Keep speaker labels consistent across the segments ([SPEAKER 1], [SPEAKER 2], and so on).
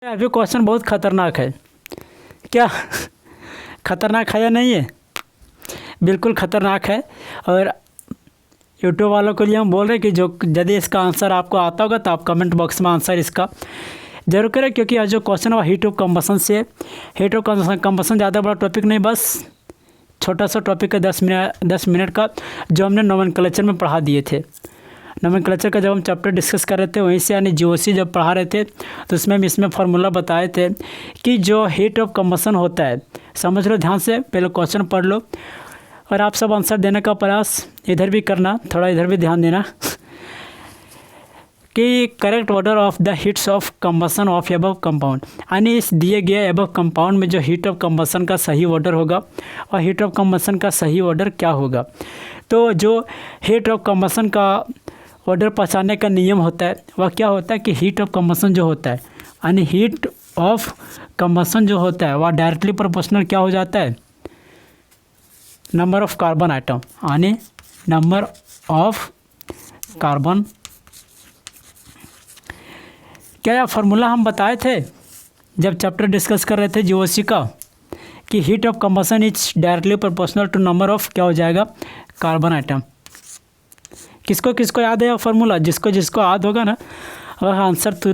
[SPEAKER 1] अभी क्वेश्चन बहुत खतरनाक है। क्या खतरनाक है या नहीं है? बिल्कुल खतरनाक है। और यूट्यूब वालों के लिए हम बोल रहे हैं कि जो यदि इसका आंसर आपको आता होगा तो आप कमेंट बॉक्स में आंसर इसका जरूर करें, क्योंकि आज जो क्वेश्चन है हीट ऑफ कंबसन से है। हीट ऑफ कंबसन ज़्यादा बड़ा टॉपिक नहीं, बस छोटा सा टॉपिक है 10 मिनट का, जो हमने नोमेनक्लेचर में पढ़ा दिए थे। नोमेनक्लेचर का जब हम चैप्टर डिस्कस कर रहे थे वहीं से, यानी जीओसी जब पढ़ा रहे थे तो उसमें हम इसमें फार्मूला बताए थे कि जो हीट ऑफ कंबसन होता है, समझ लो ध्यान से, पहले क्वेश्चन पढ़ लो और आप सब आंसर देने का प्रयास इधर भी करना, थोड़ा इधर भी ध्यान देना कि correct order of the heats of combustion of above compound, यानी इस दिए गए एबव कंपाउंड में जो हीट ऑफ कंबसन का सही ऑर्डर होगा और हीट ऑफ कंबसन का सही ऑर्डर क्या होगा। तो जो हीट ऑफ कंबसन का ऑर्डर पहचानने का नियम होता है वह क्या होता है कि हीट ऑफ कंबसन जो होता है, यानी हीट ऑफ कंबसन जो होता है वह डायरेक्टली प्रोपोर्शनल क्या हो जाता है, नंबर ऑफ कार्बन आइटम, यानी नंबर ऑफ कार्बन। क्या यह फार्मूला हम बताए थे जब चैप्टर डिस्कस कर रहे थे जीओसी का, कि heat of combustion is directly proportional to number of क्या हो जाएगा, कार्बन आइटम। किसको किसको याद है यह फार्मूला? जिसको जिसको याद होगा ना वह आंसर तो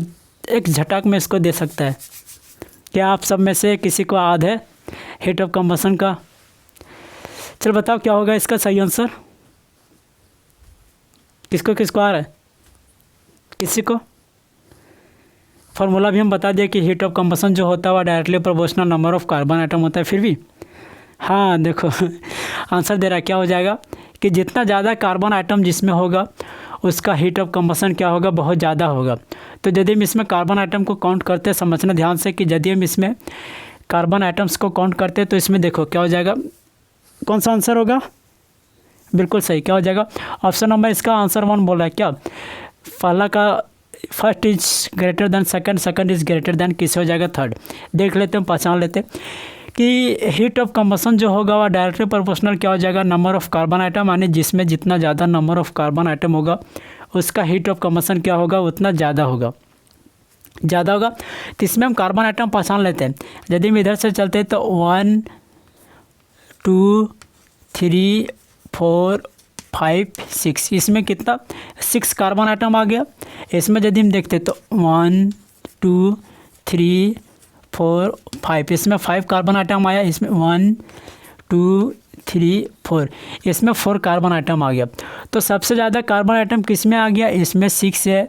[SPEAKER 1] एक झटक में इसको दे सकता है। क्या आप सब में से किसी को याद है हीट ऑफ कंबसन का? चल बताओ क्या होगा इसका सही आंसर, किसको किसको आ रहा है? किसी को? फार्मूला भी हम बता दिए कि हीट ऑफ कंबसन जो होता है वह directly proportional number of carbon atom होता है। फिर भी हाँ देखो आंसर दे रहा है, क्या हो जाएगा कि जितना ज़्यादा कार्बन आइटम जिसमें होगा उसका हीट ऑफ कंबसन क्या होगा, बहुत ज़्यादा होगा। तो यदि हम इसमें कार्बन आइटम को काउंट करते हैं, समझना ध्यान से कि यदि हम इसमें कार्बन आइटम्स को काउंट करते हैं तो इसमें देखो क्या हो जाएगा, कौन सा आंसर होगा, बिल्कुल सही, क्या हो जाएगा ऑप्शन नंबर इसका आंसर 1 बोल रहा है। क्या पहला का first is greater than second, second is greater than किस हो जाएगा, थर्ड। देख लेते हैं, पहचान लेते हैं कि हीट ऑफ कंबसन जो होगा वह डायरेक्टली प्रोपोर्शनल क्या हो जाएगा, नंबर ऑफ कार्बन आइटम, यानी जिसमें जितना ज़्यादा नंबर ऑफ कार्बन आइटम होगा उसका हीट ऑफ कंबसन क्या होगा, उतना ज़्यादा होगा, ज़्यादा होगा। तो इसमें हम कार्बन आइटम पहचान लेते हैं। यदि हम इधर से चलते हैं तो 1 2 3 4 5 6, इसमें कितना 6 कार्बन आइटम आ गया। इसमें यदि हम देखते तो 1 2 3 4 5, इसमें 5 कार्बन आइटम आया। इसमें 1 2 3 4, इसमें 4 कार्बन आइटम आ गया। तो सबसे ज़्यादा कार्बन आइटम किस में आ गया, इसमें 6 है,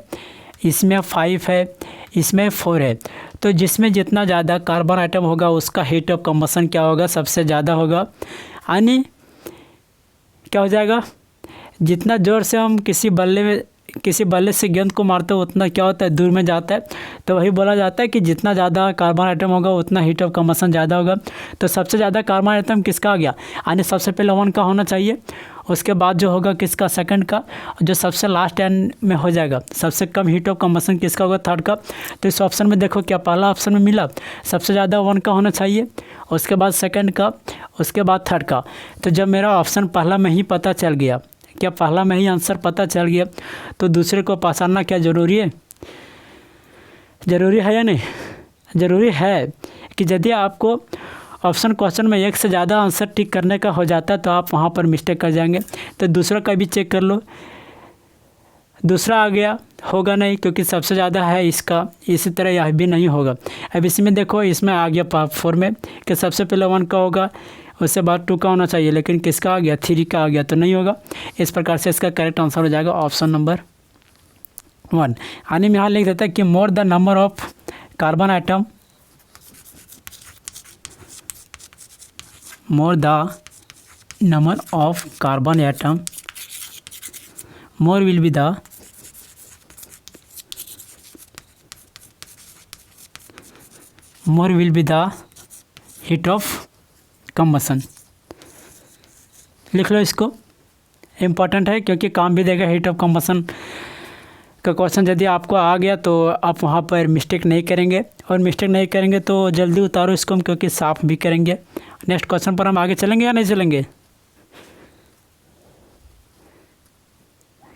[SPEAKER 1] इसमें 5 है, इसमें 4 है। तो जिसमें जितना ज़्यादा कार्बन आइटम होगा उसका हीट ऑफ कंबसन क्या होगा, सबसे ज़्यादा होगा। यानी क्या हो जाएगा, जितना ज़ोर से हम किसी बल्ले से गेंद को मारते हैं उतना क्या होता है, दूर में जाता है। तो वही बोला जाता है कि जितना ज़्यादा कार्बन आइटम होगा उतना हीट ऑफ कंबसन ज़्यादा होगा। तो सबसे ज़्यादा कार्बन आइटम किसका आ गया, यानी सबसे पहले 1 का होना चाहिए, उसके बाद जो होगा किसका, सेकंड का, जो सबसे लास्ट एंड में हो जाएगा सबसे कम हीट ऑफ कंबसन किसका होगा, थर्ड का। तो इस ऑप्शन में देखो क्या पहला ऑप्शन में मिला, सबसे ज़्यादा 1 का होना चाहिए, उसके बाद सेकंड का, उसके बाद थर्ड का। तो जब मेरा ऑप्शन पहला में ही पता चल गया, क्या पहला में ही आंसर पता चल गया, तो दूसरे को पहचानना क्या ज़रूरी है, ज़रूरी है या नहीं? ज़रूरी है कि यदि आपको ऑप्शन क्वेश्चन में एक से ज़्यादा आंसर टिक करने का हो जाता है तो आप वहाँ पर मिस्टेक कर जाएंगे। तो दूसरा का भी चेक कर लो, दूसरा आ गया होगा नहीं क्योंकि सबसे ज़्यादा है इसका, इसी तरह यह भी नहीं होगा। अब इसमें देखो, इसमें आ गया 4 में कि सबसे पहले 1 का होगा, उसके बाद 2 का होना चाहिए, लेकिन किसका आ गया, 3 का आ गया, तो नहीं होगा। इस प्रकार से इसका करेक्ट आंसर हो जाएगा ऑप्शन नंबर 1। यानी मैं यहाँ लिख देता है कि more the number of carbon atom, more the number of carbon atom, more will be the heat of combustion. लिख लो इसको, इम्पॉर्टेंट है क्योंकि काम भी देगा। हीट ऑफ कंबसन का क्वेश्चन यदि आपको आ गया तो आप वहाँ पर मिस्टेक नहीं करेंगे, और मिस्टेक नहीं करेंगे तो जल्दी उतारो इसको हम, क्योंकि साफ भी करेंगे। नेक्स्ट क्वेश्चन पर हम आगे चलेंगे या नहीं चलेंगे?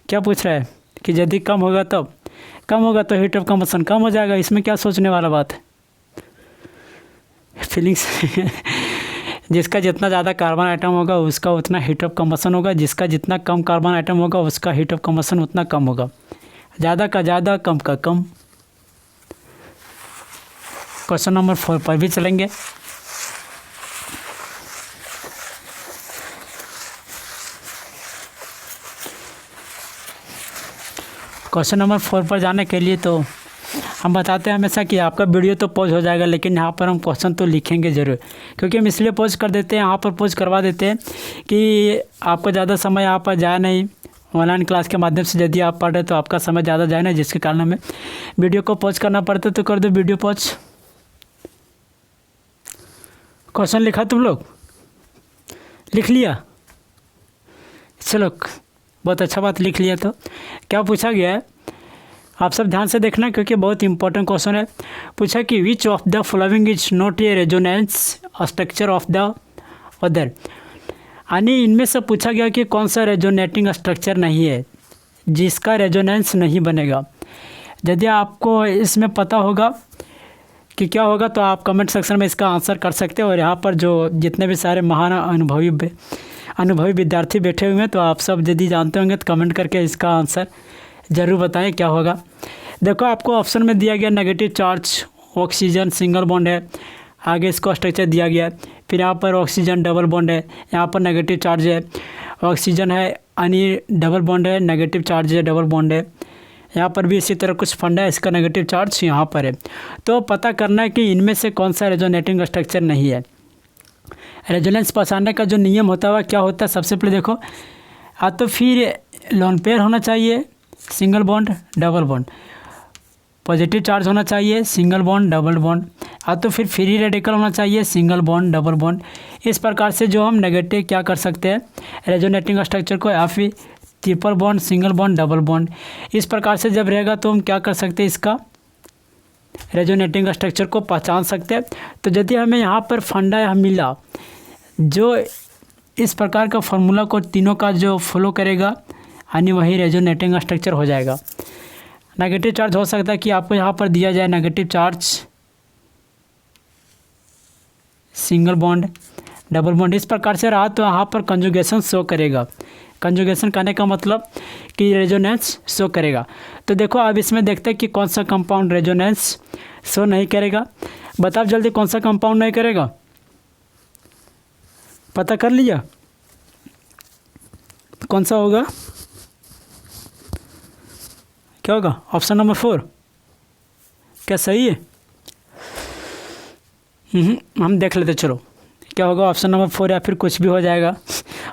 [SPEAKER 1] क्या पूछ रहा है कि यदि कम होगा तो हीट ऑफ कंबसन कम हो जाएगा, इसमें क्या सोचने वाला बात है। फीलिंग्स जिसका जितना ज़्यादा कार्बन आइटम होगा उसका उतना हीट ऑफ कंबसन होगा, जिसका जितना कम कार्बन आइटम होगा उसका हीट ऑफ कंबसन उतना कम होगा। ज़्यादा का ज़्यादा, कम का कम। क्वेश्चन नंबर 4 पर भी चलेंगे। क्वेश्चन नंबर 4 पर जाने के लिए तो हम बताते हैं हमेशा कि आपका वीडियो तो पॉज हो जाएगा, लेकिन यहाँ पर हम क्वेश्चन तो लिखेंगे ज़रूर, क्योंकि हम इसलिए पॉज कर देते हैं, यहाँ पर पॉज करवा देते हैं कि आपका ज़्यादा समय यहाँ पर जाए नहीं। ऑनलाइन क्लास के माध्यम से यदि आप पढ़ रहे तो आपका समय ज़्यादा जाए ना, जिसके कारण हमें वीडियो को पॉज करना पड़ता है। तो कर दो वीडियो पॉज। क्वेश्चन लिखा तुम लोग? लिख लिया? चलो बहुत अच्छा बात, लिख लिया। तो क्या पूछा गया है आप सब ध्यान से देखना, क्योंकि बहुत इंपॉर्टेंट क्वेश्चन है। पूछा कि which of the following is not a resonance structure of the other, यानी इनमें से पूछा गया कि कौन सा रेजोनेटिंग स्ट्रक्चर नहीं है, जिसका रेजोनेंस नहीं बनेगा। यदि आपको इसमें पता होगा कि क्या होगा तो आप कमेंट सेक्शन में इसका आंसर कर सकते हो। और यहाँ पर जो जितने भी सारे महान अनुभवी विद्यार्थी बैठे हुए हैं, तो आप सब यदि जानते होंगे तो कमेंट करके इसका आंसर ज़रूर बताएं क्या होगा। देखो आपको ऑप्शन में दिया गया negative charge, oxygen single bond है, आगे इसको स्ट्रक्चर दिया गया है। फिर यहाँ पर ऑक्सीजन डबल बॉन्ड है, यहाँ पर नेगेटिव चार्ज है। ऑक्सीजन है यानी डबल बॉन्ड है, नेगेटिव चार्ज है, डबल बॉन्ड है। यहाँ पर भी इसी तरह कुछ फंडा है, इसका नेगेटिव चार्ज यहाँ पर है। तो पता करना है कि इनमें से कौन सा रेजोनेटिंग स्ट्रक्चर नहीं है। रेजोनेंस पहचानने का जो नियम होता है वह क्या होता है? सबसे पहले देखो, तो फिर लोन पेयर होना चाहिए, single bond double bond, positive charge होना चाहिए, सिंगल बॉन्ड डबल बॉन्ड, तो फिर फ्री रेडिकल होना चाहिए, सिंगल बॉन्ड डबल बॉन्ड। इस प्रकार से जो हम नेगेटिव क्या कर सकते हैं रेजोनेटिंग स्ट्रक्चर को, या फिर triple bond, single bond, double bond. इस प्रकार से जब रहेगा तो हम क्या कर सकते हैं, इसका रेजोनेटिंग स्ट्रक्चर को पहचान सकते हैं। तो यदि हमें यहाँ पर फंडा मिला जो इस प्रकार का फार्मूला को तीनों का जो फॉलो करेगा, यानी वही रेजोनेटिंग स्ट्रक्चर हो जाएगा। नेगेटिव चार्ज हो सकता है कि आपको यहाँ पर दिया जाए negative charge, single bond, double bond, इस प्रकार से रहा तो यहाँ पर कंजुगेशन शो करेगा। कंजुगेशन करने का मतलब कि रेजोनेंस शो करेगा। तो देखो अब इसमें देखते हैं कि कौन सा कंपाउंड रेजोनेंस शो नहीं करेगा। बताओ जल्दी कौन सा कंपाउंड नहीं करेगा, पता कर लिया कौन सा होगा? क्या होगा? ऑप्शन नंबर 4 क्या सही है? हम देख लेते, चलो क्या होगा ऑप्शन नंबर 4, या फिर कुछ भी हो जाएगा,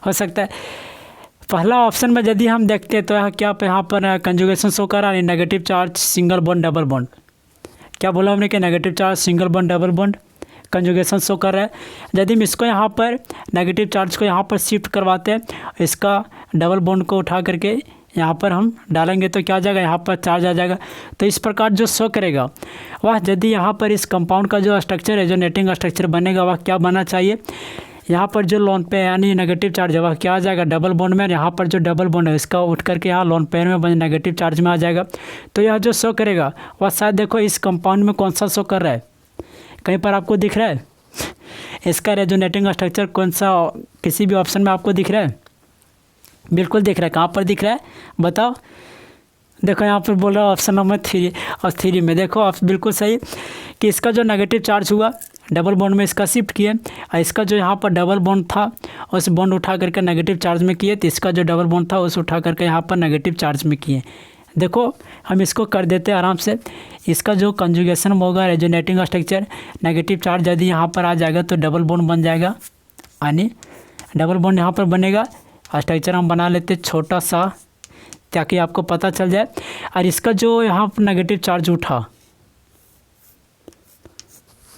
[SPEAKER 1] हो सकता है। पहला ऑप्शन में यदि हम देखते हैं तो यहाँ पर कंजुगेशन शो कर रहा है, negative charge single bond double bond. क्या बोला हमने कि negative charge single bond double bond conjugation show कर रहा है। यदि हम इसको यहाँ पर नेगेटिव चार्ज को यहाँ पर शिफ्ट करवाते हैं, इसका डबल बॉन्ड को उठा करके यहाँ पर हम डालेंगे तो क्या आ जाएगा, यहाँ पर चार्ज आ जाएगा। तो इस प्रकार जो शो करेगा वह, यदि यहाँ पर इस कंपाउंड का जो स्ट्रक्चर रेजोनेटिंग स्ट्रक्चर बनेगा वह क्या बनना चाहिए, यहाँ पर जो लोन पे यानी नेगेटिव चार्ज है वह क्या आ जाएगा, डबल बॉन्ड में। यहाँ पर जो डबल बॉन्ड है इसका उठ करके यहाँ लोन पेयर में बन नेगेटिव चार्ज में आ जाएगा। तो यह जो शो करेगा वह शायद देखो इस कंपाउंड में कौन सा शो कर रहा है, कहीं पर आपको दिख रहा है इसका रेजोनेटिंग स्ट्रक्चर कौन सा, किसी भी ऑप्शन में आपको दिख रहा है? बिल्कुल दिख रहा है। कहाँ पर दिख रहा है बताओ? देखो यहाँ पर बोल रहा है ऑप्शन नंबर 3 और 3 में। देखो आप बिल्कुल सही कि इसका जो नेगेटिव चार्ज हुआ डबल बॉन्ड में इसका शिफ्ट किए, और इसका जो यहाँ पर डबल बॉन्ड था उस बॉन्ड उठा करके नेगेटिव चार्ज में किए, तो इसका जो डबल बॉन्ड था उस उठा करके यहाँ पर नेगेटिव चार्ज में किए। देखो हम इसको कर देते हैं आराम से। इसका जो कंजुगेशन होगा रेजोनेटिंग स्ट्रक्चर, नेगेटिव चार्ज यदि यहाँ पर आ जाएगा तो डबल बॉन्ड बन जाएगा, यानी डबल बॉन्ड यहाँ पर बनेगा। स्ट्रक्चर हम बना लेते छोटा सा ताकि आपको पता चल जाए। और इसका जो यहाँ पर नेगेटिव चार्ज उठा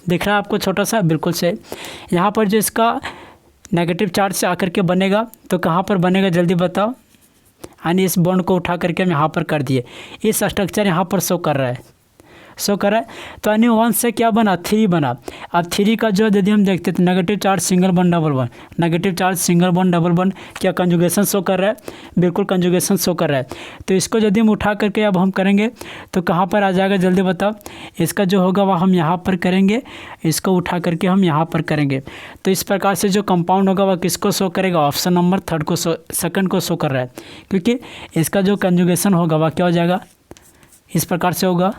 [SPEAKER 1] दिख रहा है आपको छोटा सा, बिल्कुल से यहाँ पर जो इसका नेगेटिव चार्ज से आकर के बनेगा तो कहाँ पर बनेगा जल्दी बताओ, यानी इस बॉन्ड को उठा करके हम यहाँ पर कर दिए, इस स्ट्रक्चर यहाँ पर शो कर रहा है, शो कर रहा है। तो यानी 1 से क्या बना 3 बना, अब 3 का जो यदि हम देखते हैं तो negative charge single bond double bond, negative charge single bond double bond, क्या कंजुगेशन शो कर रहा है? बिल्कुल कंजुगेशन शो कर रहा है। तो इसको यदि हम उठा करके अब हम करेंगे तो कहाँ पर आ जाएगा जल्दी बताओ। इसका जो होगा वह हम यहाँ पर करेंगे, इसको उठा करके हम यहाँ पर करेंगे। तो इस प्रकार से जो कंपाउंड होगा वह किसको शो करेगा? ऑप्शन नंबर थर्ड को सेकंड को शो कर रहा है, क्योंकि इसका जो कंजुगेशन होगा वह क्या हो जाएगा? इस प्रकार से होगा,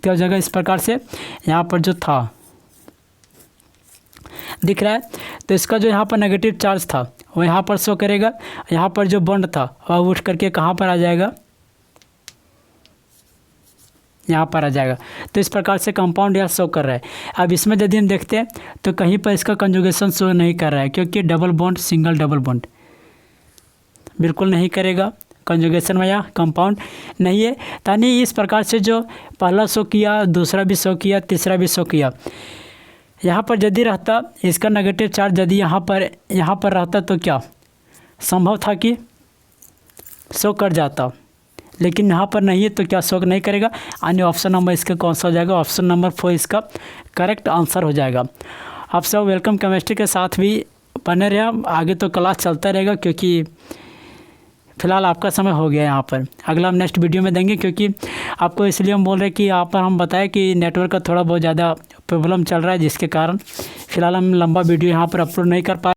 [SPEAKER 1] क्या हो जाएगा? इस प्रकार से यहाँ पर जो था दिख रहा है, तो इसका जो यहाँ पर नेगेटिव चार्ज था वो यहाँ पर शो करेगा, यहाँ पर जो बॉन्ड था वह उठ करके कहाँ पर आ जाएगा? यहाँ पर आ जाएगा। तो इस प्रकार से कंपाउंड यहाँ शो कर रहा है। अब इसमें यदि हम देखते हैं तो कहीं पर इसका कंजुगेशन शो नहीं कर रहा है, क्योंकि double bond single double bond बिल्कुल नहीं करेगा, कंजुगेशन में या कंपाउंड नहीं है। यानी इस प्रकार से जो पहला शो किया, दूसरा भी शो किया, तीसरा भी शो किया, यहाँ पर यदि रहता इसका नेगेटिव चार्ज यदि यहाँ पर रहता तो क्या संभव था कि शो कर जाता, लेकिन यहाँ पर नहीं है तो क्या शो नहीं करेगा। यानी ऑप्शन नंबर इसका कौन सा हो जाएगा? ऑप्शन नंबर 4 इसका करेक्ट आंसर हो जाएगा। आप सब वेलकम केमिस्ट्री के साथ भी बने रहे, आगे तो क्लास चलता रहेगा, क्योंकि फ़िलहाल आपका समय हो गया यहाँ पर। अगला हम नेक्स्ट वीडियो में देंगे, क्योंकि आपको इसलिए हम बोल रहे हैं कि यहाँ पर हम बताएं कि नेटवर्क का थोड़ा बहुत ज़्यादा प्रॉब्लम चल रहा है, जिसके कारण फ़िलहाल हम लंबा वीडियो यहाँ पर अपलोड नहीं कर पा